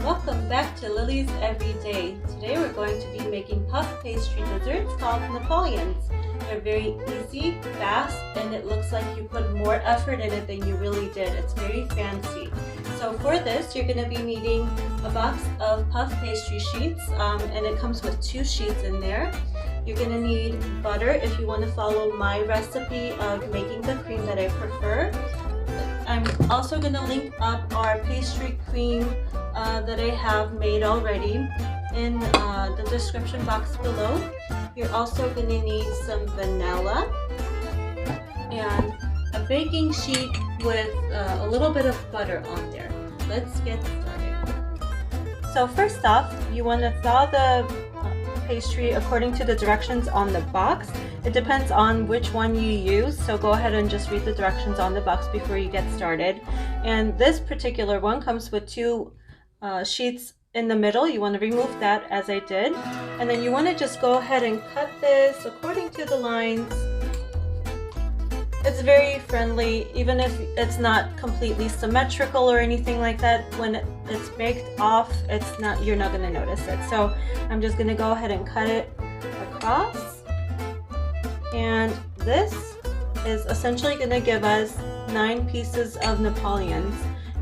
Welcome back to Lily's Everyday. Today we're going to be making puff pastry desserts called Napoleons. They're very easy, fast, and it looks like you put more effort in it than you really did. It's very fancy. So for this, you're going to be needing a box of puff pastry sheets, and it comes with 2 sheets in there. You're going to need butter if you want to follow my recipe of making the cream that I prefer. I'm also going to link up our pastry cream that I have made already in the description box below. You're also going to need some vanilla and a baking sheet with a little bit of butter on there. Let's get started. So first off, you want to thaw the pastry according to the directions on the box. It depends on which one you use, so go ahead and just read the directions on the box before you get started. And this particular one comes with 2 sheets in the middle. You want to remove that as I did, and then you want to just go ahead and cut this according to the lines. It's very friendly, even if it's not completely symmetrical or anything like that. When it's baked off, you're not going to notice it. So I'm just going to go ahead and cut it across, and this is essentially going to give us 9 pieces of Napoleons.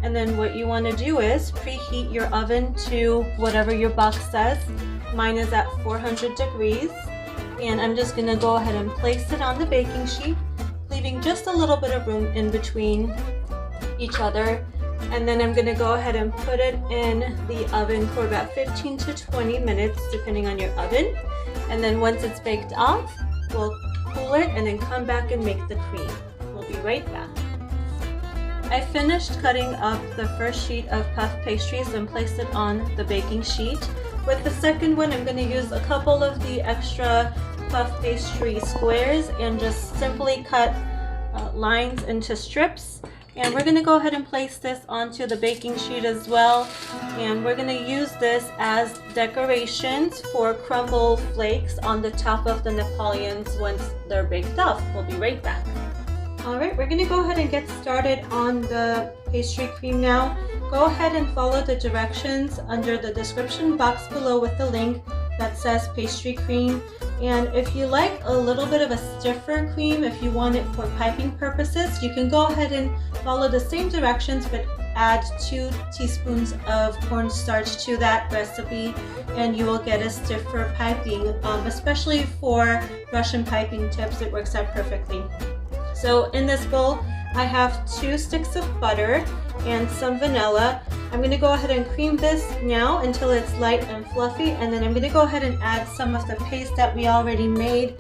And then what you want to do is preheat your oven to whatever your box says. Mine is at 400 degrees, and I'm just going to go ahead and place it on the baking sheet, leaving just a little bit of room in between each other. And then I'm going to go ahead and put it in the oven for about 15 to 20 minutes depending on your oven. And then once it's baked off, we'll cool it and then come back and make the cream. We'll be right back. I finished cutting up the first sheet of puff pastries and placed it on the baking sheet. With the second one, I'm going to use a couple of the extra puff pastry squares and just simply cut lines into strips. And we're going to go ahead and place this onto the baking sheet as well. And we're going to use this as decorations for crumble flakes on the top of the Napoleons once they're baked off. We'll be right back. Alright, we're going to go ahead and get started on the pastry cream now. Go ahead and follow the directions under the description box below with the link that says pastry cream. And if you like a little bit of a stiffer cream, if you want it for piping purposes, you can go ahead and follow the same directions but add 2 teaspoons of cornstarch to that recipe, and you will get a stiffer piping. Especially for Russian piping tips, it works out perfectly. So in this bowl, I have 2 sticks of butter and some vanilla. I'm going to go ahead and cream this now until it's light and fluffy, and then I'm going to go ahead and add some of the paste that we already made,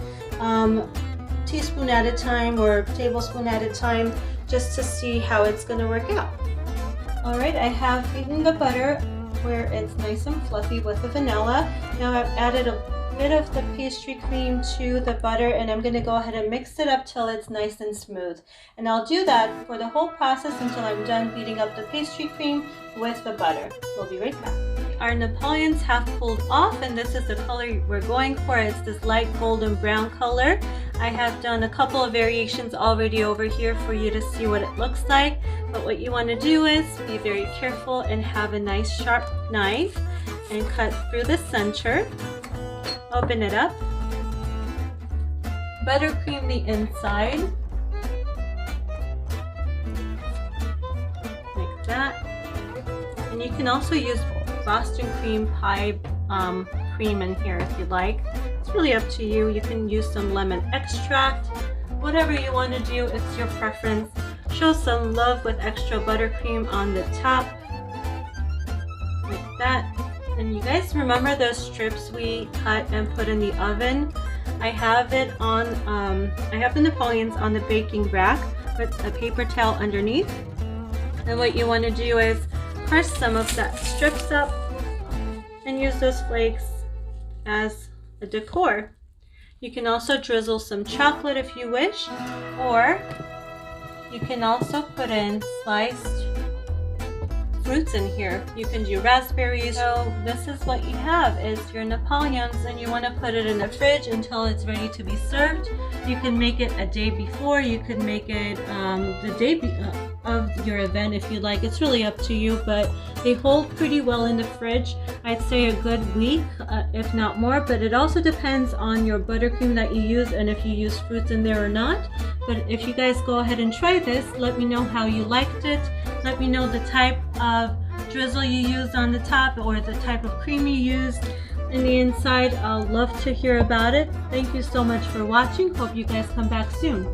teaspoon at a time or tablespoon at a time, just to see how it's going to work out. Alright, I have beaten the butter where it's nice and fluffy with the vanilla. Now I've added a bit of the pastry cream to the butter, and I'm going to go ahead and mix it up till it's nice and smooth. And I'll do that for the whole process until I'm done beating up the pastry cream with the butter. We'll be right back. Our Napoleons have cooled off, and this is the color we're going for. It's this light golden brown color. I have done a couple of variations already over here for you to see what it looks like. But what you want to do is be very careful and have a nice sharp knife and cut through the center. Open it up, buttercream the inside, like that. And you can also use Boston cream pie cream in here if you'd like. It's really up to you. You can use some lemon extract, whatever you want to do, it's your preference. Show some love with extra buttercream on the top, like that. And you guys remember those strips we cut and put in the oven? I have it on, I have the Napoleons on the baking rack with a paper towel underneath. And what you want to do is crush some of that strips up and use those flakes as a decor. You can also drizzle some chocolate if you wish, or you can also put in sliced fruits in here. You can do raspberries. So this is what you have is your Napoleons, and you want to put it in the fridge until it's ready to be served. You can make it a day before. You can make it the day of your event if you like. It's really up to you, but they hold pretty well in the fridge. I'd say a good week, if not more, but it also depends on your buttercream that you use and if you use fruits in there or not. But if you guys go ahead and try this, let me know how you liked it. Let me know the type of drizzle you used on the top or the type of cream you used in the inside. I'll love to hear about it. Thank you so much for watching. Hope you guys come back soon.